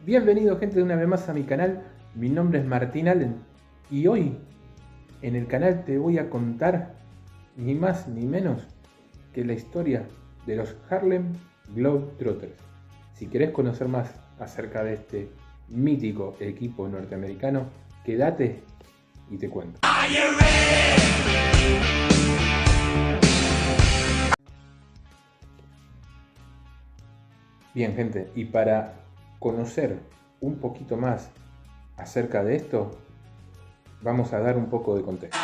Bienvenido gente de una vez más a mi canal, mi nombre es Martín Allen y hoy en el canal te voy a contar ni más ni menos que la historia de los Harlem Globetrotters. Si querés conocer más acerca de este mítico equipo norteamericano, quédate y te cuento. Bien gente, y para conocer un poquito más acerca de esto, vamos a dar un poco de contexto.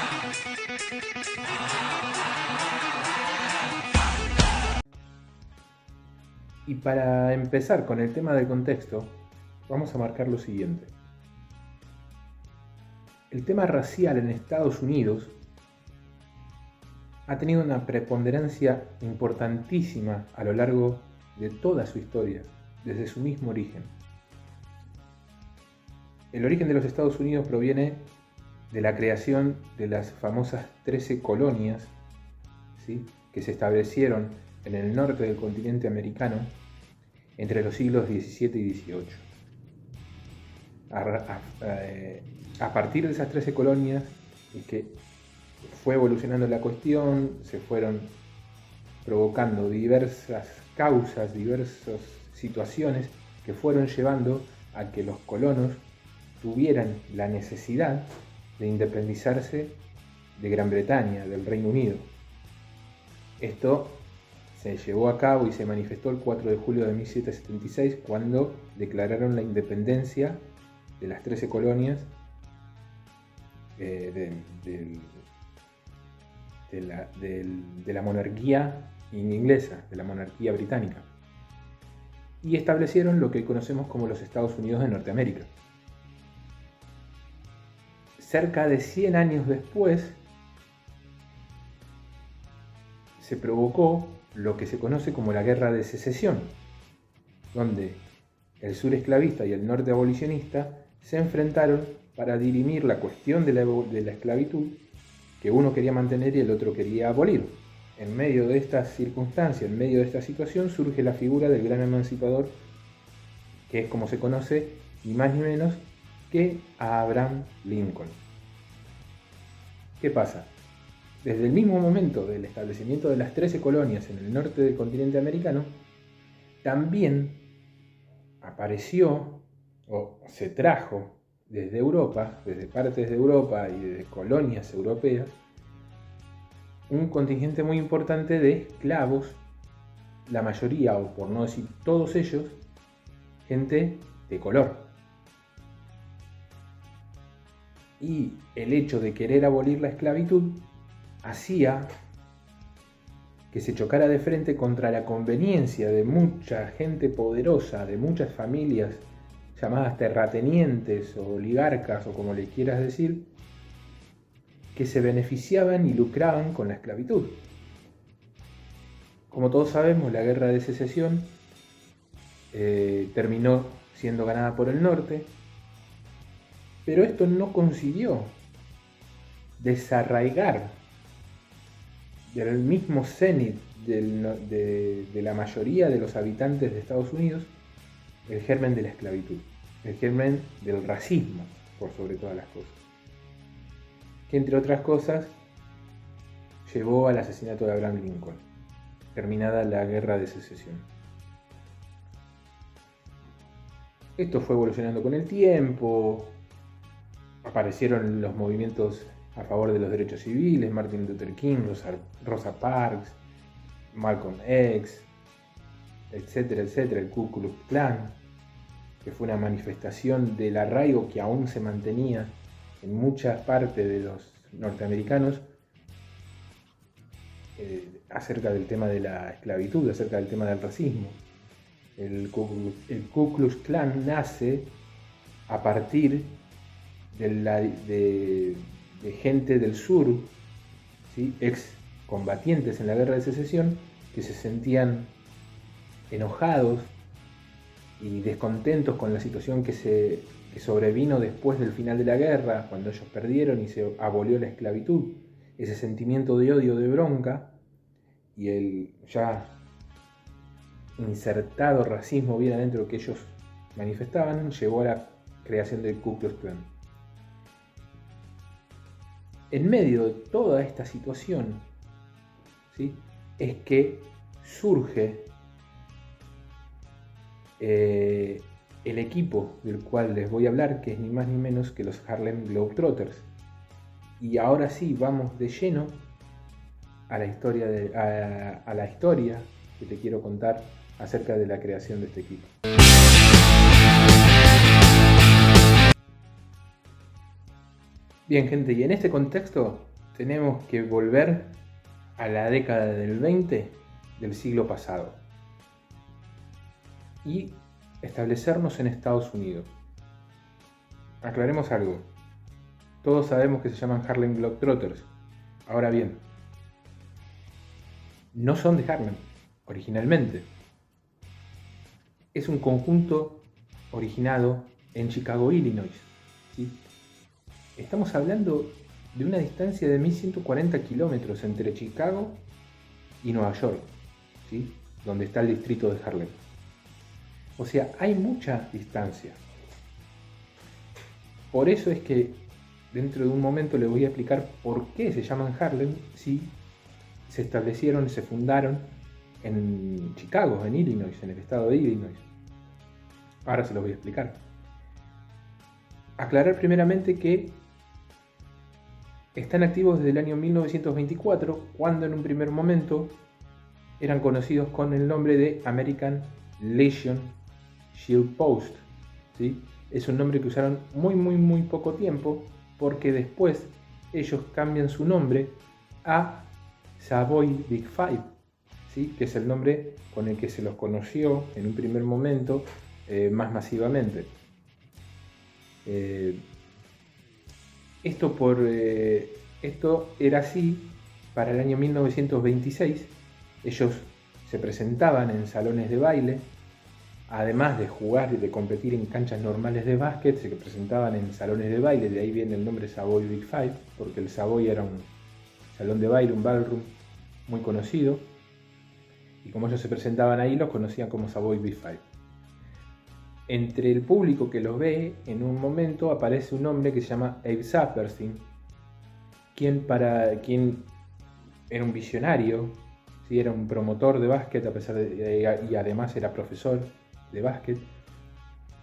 Y para empezar con el tema del contexto, vamos a marcar lo siguiente. El tema racial en Estados Unidos ha tenido una preponderancia importantísima a lo largo de toda su historia, desde su mismo origen. El origen de los Estados Unidos proviene de la creación de las famosas 13 colonias, ¿sí?, que se establecieron en el norte del continente americano entre los siglos XVII y XVIII. A partir de esas 13 colonias es que fue evolucionando la cuestión, se fueron provocando diversas causas, diversas situaciones que fueron llevando a que los colonos tuvieran la necesidad de independizarse de Gran Bretaña, del Reino Unido. Esto se llevó a cabo y se manifestó el 4 de julio de 1776 cuando declararon la independencia de las 13 colonias de la monarquía inglesa, de la monarquía británica, y establecieron lo que conocemos como los Estados Unidos de Norteamérica. Cerca de 100 años después se provocó lo que se conoce como la Guerra de Secesión, donde el sur esclavista y el norte abolicionista se enfrentaron para dirimir la cuestión de la esclavitud que uno quería mantener y el otro quería abolir. En medio de esta circunstancia, en medio de esta situación, surge la figura del gran emancipador, que es como se conoce, ni más ni menos que a Abraham Lincoln. ¿Qué pasa? Desde el mismo momento del establecimiento de las 13 colonias en el norte del continente americano, también apareció o se trajo desde Europa, desde partes de Europa y desde colonias europeas, un contingente muy importante de esclavos, la mayoría, o por no decir todos ellos, gente de color. Y el hecho de querer abolir la esclavitud hacía que se chocara de frente contra la conveniencia de mucha gente poderosa, de muchas familias llamadas terratenientes o oligarcas o como le quieras decir, que se beneficiaban y lucraban con la esclavitud. Como todos sabemos, la Guerra de Secesión terminó siendo ganada por el norte, pero esto no consiguió desarraigar del mismo cenit de la mayoría de los habitantes de Estados Unidos el germen de la esclavitud, el germen del racismo, por sobre todas las cosas, que entre otras cosas llevó al asesinato de Abraham Lincoln, terminada la Guerra de Secesión. Esto fue evolucionando con el tiempo, aparecieron los movimientos a favor de los derechos civiles, Martin Luther King, Rosa Parks, Malcolm X, etcétera, etcétera, el Ku Klux Klan, que fue una manifestación del arraigo que aún se mantenía en muchas partes de los norteamericanos acerca del tema de la esclavitud, acerca del tema del racismo. El Ku Klux Klan nace a partir de gente del sur, ¿sí?, ex combatientes en la Guerra de Secesión, que se sentían enojados y descontentos con la situación que sobrevino después del final de la guerra, cuando ellos perdieron y se abolió la esclavitud. Ese sentimiento de odio, de bronca y el ya insertado racismo bien adentro que ellos manifestaban llevó a la creación del Ku Klux Klan. En medio de toda esta situación, ¿sí?, es que surge el equipo del cual les voy a hablar, que es ni más ni menos que los Harlem Globetrotters. Y ahora sí, vamos de lleno a la historia, a la historia que te quiero contar acerca de la creación de este equipo. Bien, gente, y en este contexto tenemos que volver a la década del 20 del siglo pasado y establecernos en Estados Unidos. Aclaremos algo. Todos sabemos que se llaman Harlem Globetrotters. Ahora bien, no son de Harlem originalmente. Es un conjunto originado en Chicago, Illinois, ¿sí? Estamos hablando de una distancia de 1140 kilómetros entre Chicago y Nueva York, ¿sí?, donde está el distrito de Harlem. O sea, hay mucha distancia. Por eso es que dentro de un momento les voy a explicar por qué se llaman Harlem si se establecieron, se fundaron en Chicago, en Illinois, en el estado de Illinois. Ahora se los voy a explicar. Aclarar primeramente que están activos desde el año 1924, cuando en un primer momento eran conocidos con el nombre de American Legion Shield Post, ¿sí? Es un nombre que usaron muy poco tiempo, porque después ellos cambian su nombre a Savoy Big Five, ¿sí?, que es el nombre con el que se los conoció en un primer momento más masivamente. Esto era así para el año 1926. Ellos se presentaban en salones de baile, además de jugar y de competir en canchas normales de básquet, se presentaban en salones de baile, de ahí viene el nombre Savoy Big Five, porque el Savoy era un salón de baile, un ballroom muy conocido, y como ellos se presentaban ahí, los conocían como Savoy Big Five. Entre el público que los ve, en un momento aparece un hombre que se llama Abe Saperstein, quien era un visionario, ¿sí?, era un promotor de básquet, y además era profesor de básquet,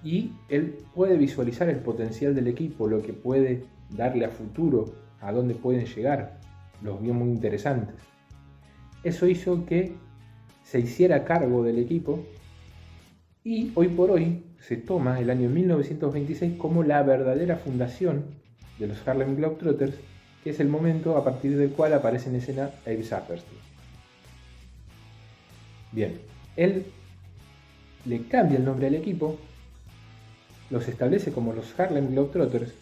y él puede visualizar el potencial del equipo, lo que puede darle a futuro, a dónde pueden llegar. Los vio muy interesantes. Eso hizo que se hiciera cargo del equipo, y hoy por hoy se toma el año 1926 como la verdadera fundación de los Harlem Globetrotters, que es el momento a partir del cual aparece en escena Abe Saperstein. Bien, él le cambia el nombre al equipo, los establece como los Harlem Globetrotters.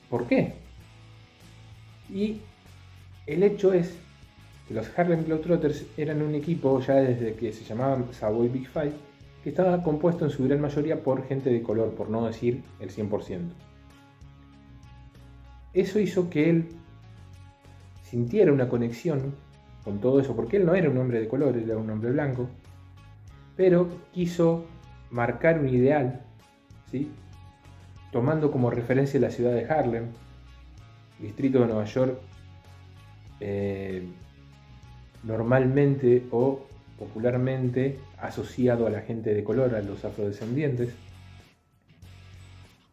¿Por qué? Y el hecho es que los Harlem Globetrotters eran un equipo ya desde que se llamaban Savoy Big Five, que estaba compuesto en su gran mayoría por gente de color, por no decir el 100%. Eso hizo que él sintiera una conexión con todo eso, porque él no era un hombre de color, él era un hombre blanco, pero quiso marcar un ideal, ¿sí?, tomando como referencia la ciudad de Harlem, distrito de Nueva York, normalmente o popularmente asociado a la gente de color, a los afrodescendientes.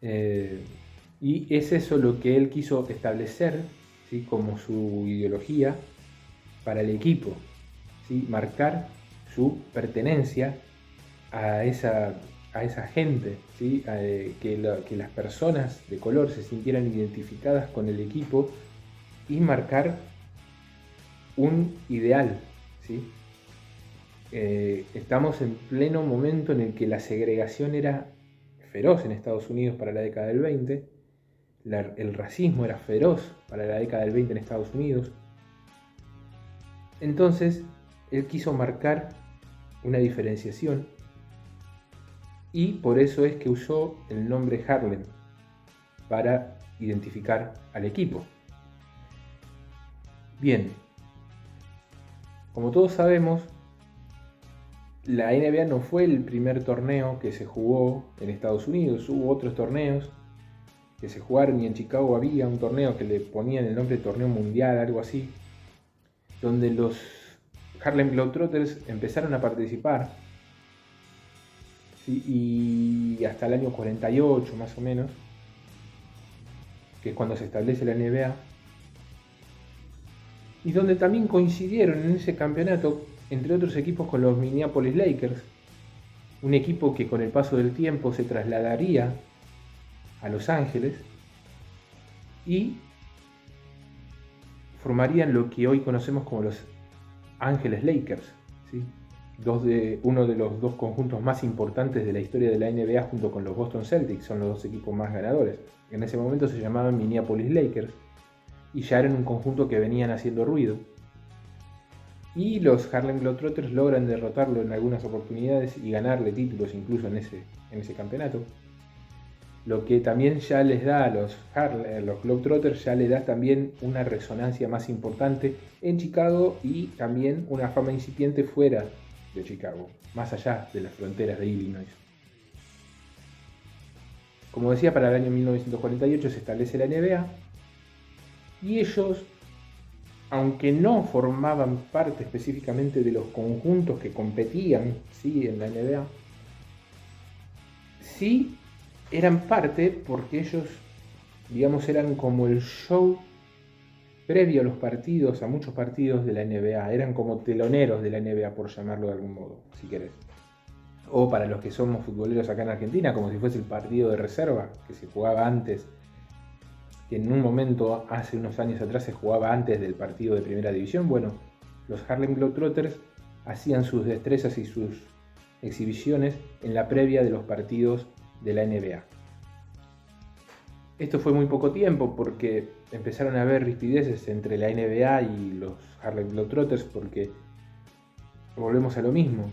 Y es eso lo que él quiso establecer, ¿sí?, como su ideología para el equipo, ¿sí?, marcar su pertenencia a esa gente, ¿sí?, que las personas de color se sintieran identificadas con el equipo y marcar un ideal, ¿sí? Estamos en pleno momento en el que la segregación era feroz en Estados Unidos para la década del 20, el racismo era feroz para la década del 20 en Estados Unidos. Entonces, él quiso marcar una diferenciación y por eso es que usó el nombre Harlem para identificar al equipo. Bien, como todos sabemos, la NBA no fue el primer torneo que se jugó en Estados Unidos, hubo otros torneos que se jugaron y en Chicago había un torneo que le ponían el nombre de torneo mundial, algo así, donde los Harlem Globetrotters empezaron a participar, ¿sí? Y hasta el año 48 más o menos, que es cuando se establece la NBA, y donde también coincidieron en ese campeonato, entre otros equipos, con los Minneapolis Lakers, un equipo que con el paso del tiempo se trasladaría a Los Ángeles y formarían lo que hoy conocemos como los Ángeles Lakers, ¿sí? Uno de los dos conjuntos más importantes de la historia de la NBA junto con los Boston Celtics, son los dos equipos más ganadores. En ese momento se llamaban Minneapolis Lakers y ya eran un conjunto que venían haciendo ruido. Y los Harlem Globetrotters logran derrotarlo en algunas oportunidades y ganarle títulos incluso en ese campeonato. Lo que también ya les da a los Globetrotters, ya les da también una resonancia más importante en Chicago y también una fama incipiente fuera de Chicago, más allá de las fronteras de Illinois. Como decía, para el año 1948 se establece la NBA y ellos, aunque no formaban parte específicamente de los conjuntos que competían, ¿sí?, en la NBA, sí eran parte porque ellos, digamos, eran como el show previo a los partidos, a muchos partidos de la NBA. Eran como teloneros de la NBA, por llamarlo de algún modo, si querés. O para los que somos futboleros acá en Argentina, como si fuese el partido de reserva que se jugaba antes, que en un momento, hace unos años atrás, se jugaba antes del partido de primera división. Bueno, los Harlem Globetrotters hacían sus destrezas y sus exhibiciones en la previa de los partidos de la NBA. Esto fue muy poco tiempo porque empezaron a haber rispideces entre la NBA y los Harlem Globetrotters, porque volvemos a lo mismo.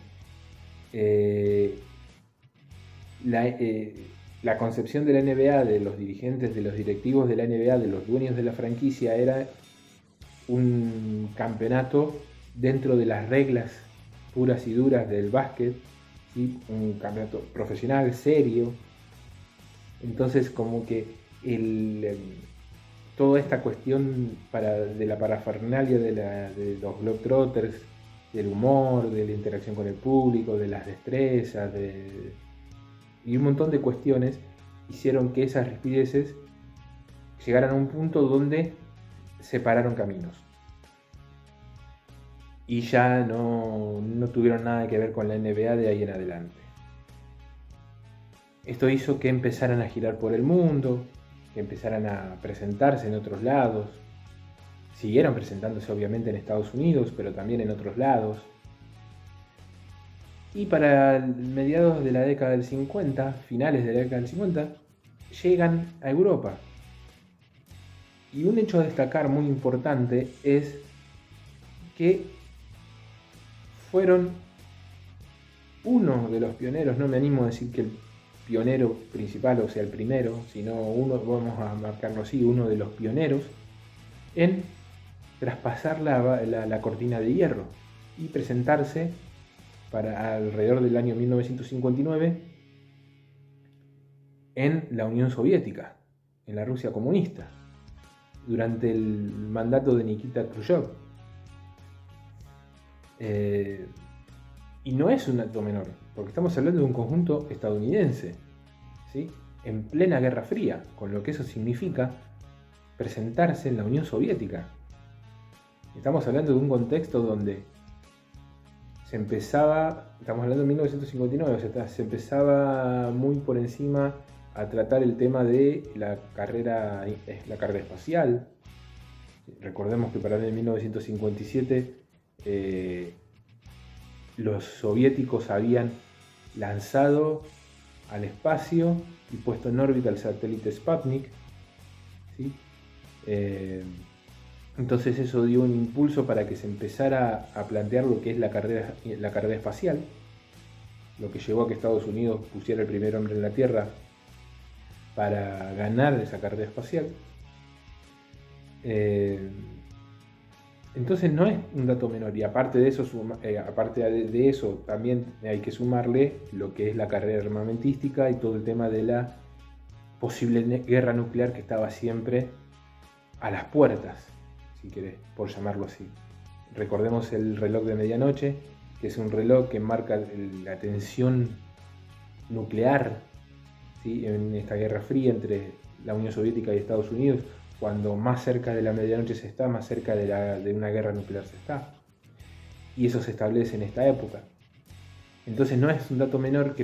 La concepción de la NBA, de los dirigentes, de los directivos de la NBA, de los dueños de la franquicia, era un campeonato dentro de las reglas puras y duras del básquet, ¿sí? Un campeonato profesional, serio. Entonces, como que toda esta cuestión de la parafernalia de los Globetrotters, del humor, de la interacción con el público, de las destrezas, y un montón de cuestiones hicieron que esas rispideces llegaran a un punto donde separaron caminos. Y ya no tuvieron nada que ver con la NBA de ahí en adelante. Esto hizo que empezaran a girar por el mundo, que empezaran a presentarse en otros lados. Siguieron presentándose obviamente en Estados Unidos, pero también en otros lados. Y para mediados de la década del 50, finales de la década del 50, llegan a Europa. Y un hecho a destacar muy importante es que fueron uno de los pioneros, no me animo a decir que el pionero principal, o sea el primero, sino vamos a marcarlo así, uno de los pioneros en traspasar la cortina de hierro y presentarse para alrededor del año 1959 en la Unión Soviética, en la Rusia comunista, durante el mandato de Nikita Khrushchev. Y no es un acto menor, porque estamos hablando de un conjunto estadounidense, ¿sí?, en plena Guerra Fría, con lo que eso significa presentarse en la Unión Soviética. Estamos hablando de un contexto donde se empezaba, estamos hablando de 1959, o sea, se empezaba muy por encima a tratar el tema de la carrera espacial. Recordemos que para el 1957 los soviéticos habían lanzado al espacio y puesto en órbita el satélite Sputnik, ¿sí? Entonces eso dio un impulso para que se empezara a plantear lo que es la carrera espacial, lo que llevó a que Estados Unidos pusiera el primer hombre en la Tierra para ganar esa carrera espacial. Entonces no es un dato menor, y aparte de eso, también hay que sumarle lo que es la carrera armamentística y todo el tema de la posible guerra nuclear que estaba siempre a las puertas, si querés, por llamarlo así. Recordemos el reloj de medianoche, que es un reloj que marca la tensión nuclear, ¿sí?, en esta guerra fría entre la Unión Soviética y Estados Unidos. Cuando más cerca de la medianoche se está, más cerca de una guerra nuclear se está. Y eso se establece en esta época. Entonces no es un dato menor que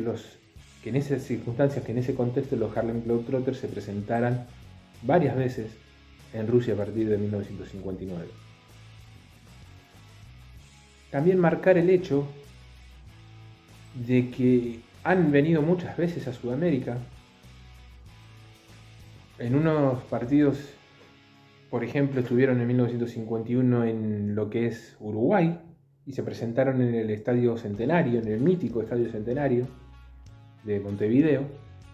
en esas circunstancias, que en ese contexto los Harlem Globetrotters se presentaran varias veces en Rusia a partir de 1959. También marcar el hecho de que han venido muchas veces a Sudamérica. En unos partidos, por ejemplo, estuvieron en 1951 en lo que es Uruguay y se presentaron en el Estadio Centenario, en el mítico Estadio Centenario de Montevideo,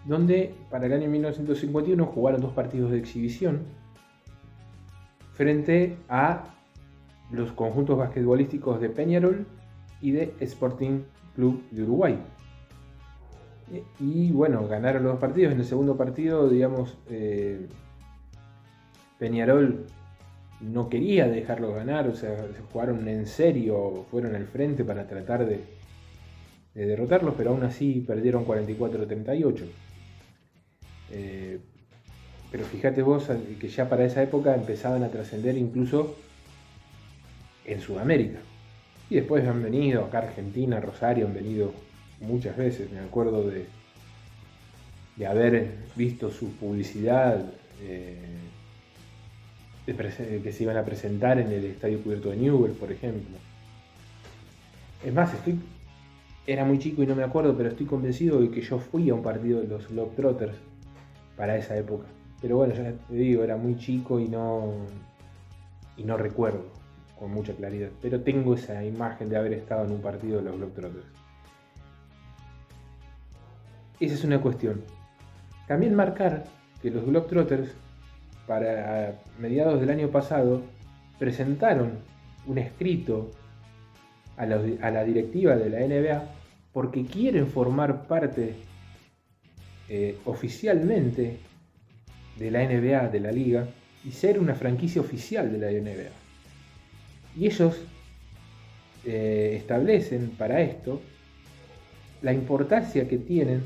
donde para el año 1951 jugaron 2 partidos de exhibición frente a los conjuntos basquetbolísticos de Peñarol y de Sporting Club de Uruguay. Y bueno, ganaron los 2 partidos. En el segundo partido, digamos, Peñarol no quería dejarlos ganar, o sea, se jugaron en serio, fueron al frente para tratar de derrotarlos, pero aún así perdieron 44-38. Pero fíjate vos que ya para esa época empezaban a trascender incluso en Sudamérica. Y después han venido acá a Argentina, Rosario, han venido muchas veces. Me acuerdo de haber visto su publicidad que se iban a presentar en el Estadio Cubierto de Newell's, por ejemplo. Es más, era muy chico y no me acuerdo, pero estoy convencido de que yo fui a un partido de los Globetrotters para esa época. Pero bueno, ya te digo, era muy chico y no recuerdo con mucha claridad. Pero tengo esa imagen de haber estado en un partido de los Globetrotters. Esa es una cuestión. También marcar que los Globetrotters, para mediados del año pasado, presentaron un escrito a la directiva de la NBA porque quieren formar parte oficialmente de la NBA, de la liga, y ser una franquicia oficial de la NBA. Y ellos establecen para esto la importancia que tienen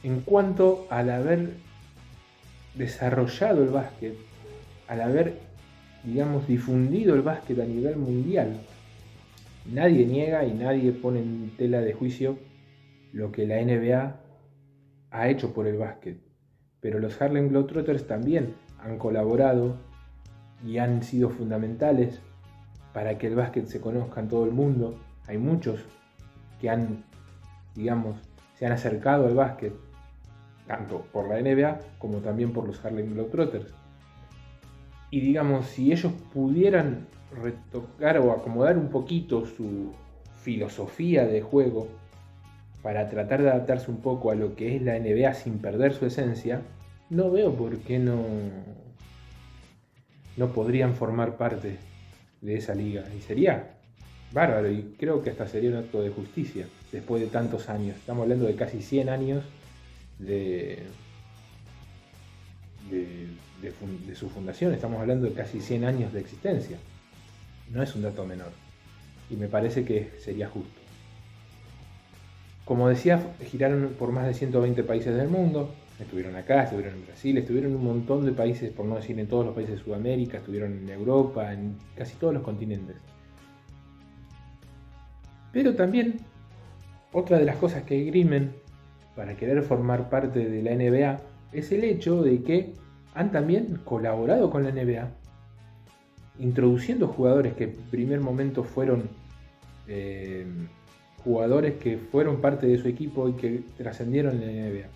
en cuanto al haber desarrollado el básquet, al haber, digamos, difundido el básquet a nivel mundial. Nadie niega y nadie pone en tela de juicio lo que la NBA ha hecho por el básquet. Pero los Harlem Globetrotters también han colaborado y han sido fundamentales para que el básquet se conozca en todo el mundo. Hay muchos que se han acercado al básquet, tanto por la NBA como también por los Harlem Globetrotters. Y digamos, si ellos pudieran retocar o acomodar un poquito su filosofía de juego para tratar de adaptarse un poco a lo que es la NBA sin perder su esencia, no veo por qué no podrían formar parte de esa liga. Y sería bárbaro, y creo que hasta sería un acto de justicia después de tantos años. Estamos hablando de casi 100 años de su fundación. Estamos hablando de casi 100 años de existencia. No es un dato menor, y me parece que sería justo. Como decía, giraron por más de 120 países del mundo. Estuvieron acá, estuvieron en Brasil, estuvieron en un montón de países, por no decir en todos los países de Sudamérica, estuvieron en Europa, en casi todos los continentes. Pero también, otra de las cosas que esgrimen para querer formar parte de la NBA es el hecho de que han también colaborado con la NBA, introduciendo jugadores que en primer momento fueron jugadores que fueron parte de su equipo y que trascendieron en la NBA.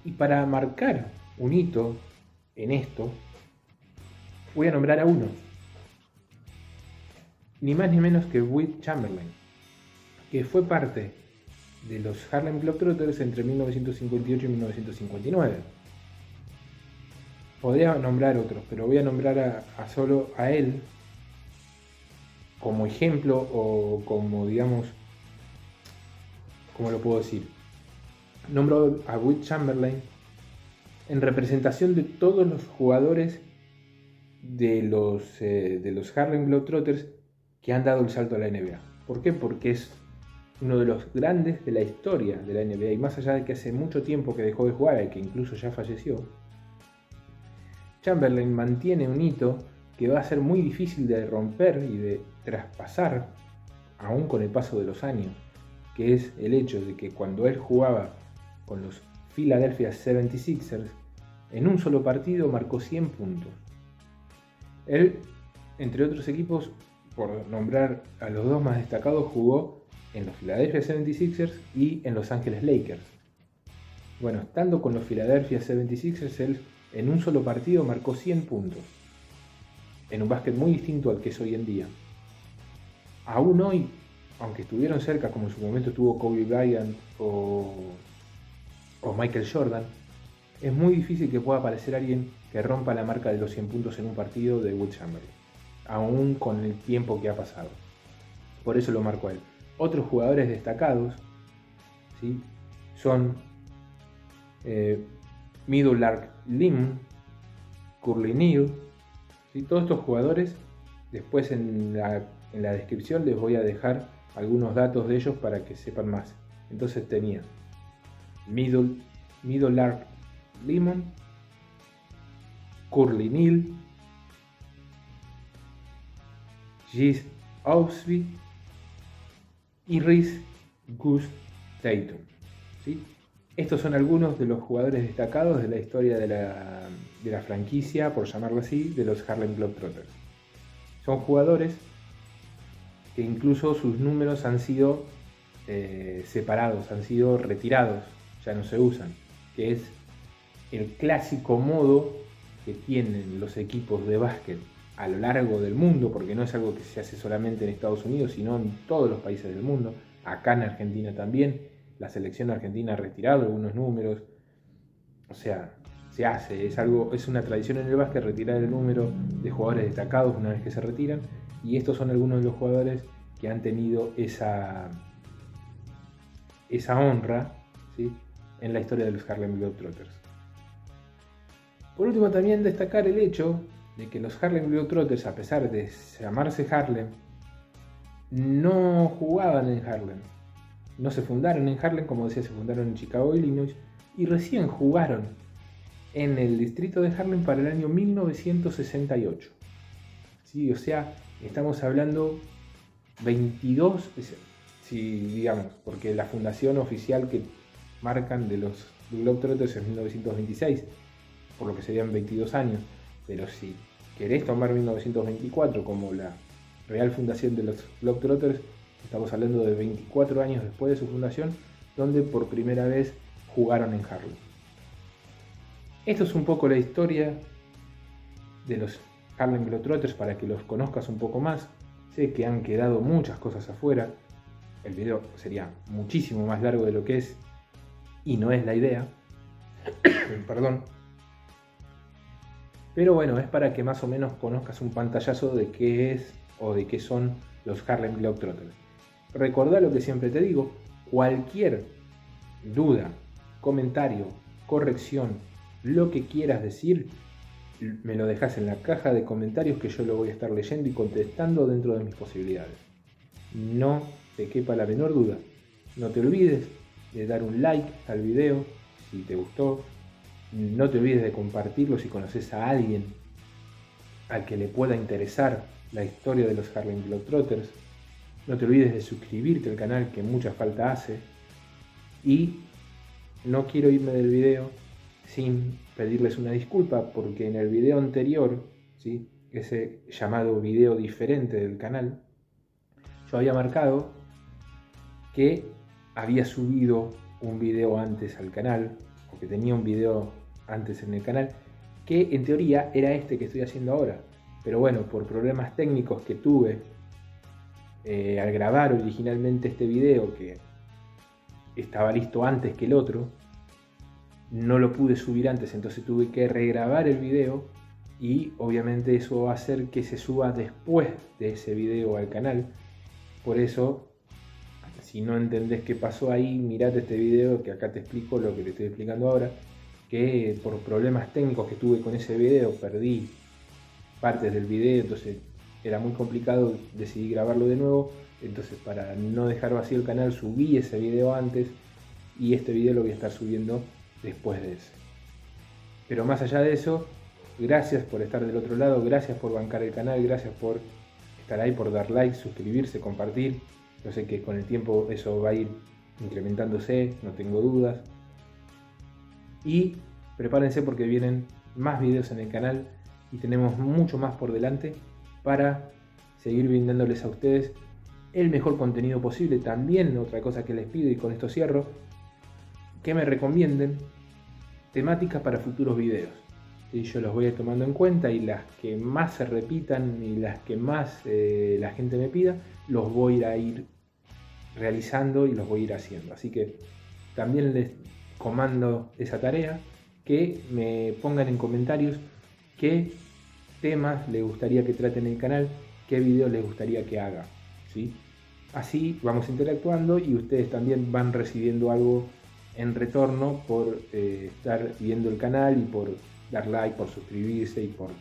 Y para marcar un hito en esto, voy a nombrar a uno. Ni más ni menos que Wilt Chamberlain, que fue parte de los Harlem Globetrotters entre 1958 y 1959. Podría nombrar otros, pero voy a nombrar solo a él como ejemplo o como, digamos, ¿cómo lo puedo decir? Nombro a Wilt Chamberlain en representación de todos los jugadores de los Harlem Globetrotters que han dado el salto a la NBA. ¿Por qué? Porque es uno de los grandes de la historia de la NBA, y más allá de que hace mucho tiempo que dejó de jugar y que incluso ya falleció, Chamberlain mantiene un hito que va a ser muy difícil de romper y de traspasar aún con el paso de los años, que es el hecho de que cuando él jugaba con los Philadelphia 76ers, en un solo partido marcó 100 puntos. Él, entre otros equipos, por nombrar a los dos más destacados, jugó en los Philadelphia 76ers y en Los Ángeles Lakers. Bueno, estando con los Philadelphia 76ers, él en un solo partido marcó 100 puntos, en un básquet muy distinto al que es hoy en día. Aún hoy, aunque estuvieron cerca, como en su momento estuvo Kobe Bryant o Michael Jordan, es muy difícil que pueda aparecer alguien que rompa la marca de los 100 puntos en un partido de Wilt Chamberlain, aún con el tiempo que ha pasado. Por eso lo marcó él. Otros jugadores destacados, ¿sí?, son Middlelark Lim, Curly Neal, ¿sí? Todos estos jugadores, después en la descripción les voy a dejar algunos datos de ellos para que sepan más. Entonces tenía Middlelark Limon, Curly Neal, Gis Ausby y Rhys Gus Tatum, ¿sí? Estos son algunos de los jugadores destacados de la historia de la franquicia, por llamarlo así, de los Harlem Globetrotters. Son jugadores que incluso sus números han sido separados, han sido retirados, ya no se usan, que es el clásico modo que tienen los equipos de básquet a lo largo del mundo, porque no es algo que se hace solamente en Estados Unidos, sino en todos los países del mundo, acá en Argentina también. La selección argentina ha retirado algunos números, o sea, se hace, es una tradición en el básquet retirar el número de jugadores destacados una vez que se retiran, y estos son algunos de los jugadores que han tenido esa honra, ¿sí?, en la historia de los Harlem Globetrotters. Por último, también destacar el hecho de que los Harlem Globetrotters, a pesar de llamarse Harlem, no jugaban en Harlem. No se fundaron en Harlem, como decía, se fundaron en Chicago, Illinois, y recién jugaron en el distrito de Harlem para el año 1968. ¿Sí? O sea, estamos hablando 22, si digamos, porque la fundación oficial que marcan de los Globetrotters es 1926, por lo que serían 22 años. Pero si querés tomar 1924 como la real fundación de los Globetrotters, estamos hablando de 24 años después de su fundación, donde por primera vez jugaron en Harlem. Esto es un poco la historia de los Harlem Globetrotters para que los conozcas un poco más. Sé que han quedado muchas cosas afuera. El video sería muchísimo más largo de lo que es, y no es la idea. Perdón. Pero bueno, es para que más o menos conozcas un pantallazo de qué es o de qué son los Harlem Globetrotters. Recordá lo que siempre te digo: cualquier duda, comentario, corrección, lo que quieras decir, me lo dejas en la caja de comentarios, que yo lo voy a estar leyendo y contestando dentro de mis posibilidades. No te quepa la menor duda. No te olvides de dar un like al video si te gustó. No te olvides de compartirlo si conoces a alguien al que le pueda interesar la historia de los Harlem Globetrotters. No te olvides de suscribirte al canal, que mucha falta hace. Y no quiero irme del video sin pedirles una disculpa, porque en el video anterior, ¿sí?, ese llamado video diferente del canal, yo había marcado que había subido un video antes al canal, o que tenía un video antes en el canal, que en teoría era este que estoy haciendo ahora. Pero bueno, por problemas técnicos que tuve al grabar originalmente este video, que estaba listo antes que el otro, no lo pude subir antes, entonces tuve que regrabar el video y obviamente eso va a hacer que se suba después de ese video al canal. Por eso, si no entendés qué pasó ahí, mirate este video que acá te explico lo que te estoy explicando ahora, que por problemas técnicos que tuve con ese video perdí partes del video, entonces era muy complicado, decidí grabarlo de nuevo. Entonces, para no dejar vacío el canal, subí ese video antes y este video lo voy a estar subiendo después de ese. Pero más allá de eso, gracias por estar del otro lado, gracias por bancar el canal, gracias por estar ahí, por dar like, suscribirse, compartir. Yo sé que con el tiempo eso va a ir incrementándose, no tengo dudas. Y prepárense porque vienen más videos en el canal y tenemos mucho más por delante para seguir brindándoles a ustedes el mejor contenido posible. También otra cosa que les pido, y con esto cierro, que me recomienden temáticas para futuros videos. ¿Sí? Yo los voy a ir tomando en cuenta y las que más se repitan y las que más la gente me pida, los voy a ir realizando y los voy a ir haciendo. Así que también les comando esa tarea, que me pongan en comentarios qué temas les gustaría que trate en el canal, qué videos les gustaría que haga, ¿sí? Así vamos interactuando y ustedes también van recibiendo algo en retorno por estar viendo el canal y por dar like, por suscribirse y por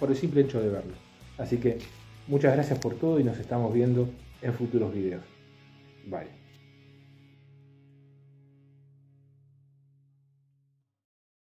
el simple hecho de verlo. Así que muchas gracias por todo y nos estamos viendo en futuros videos. Bye.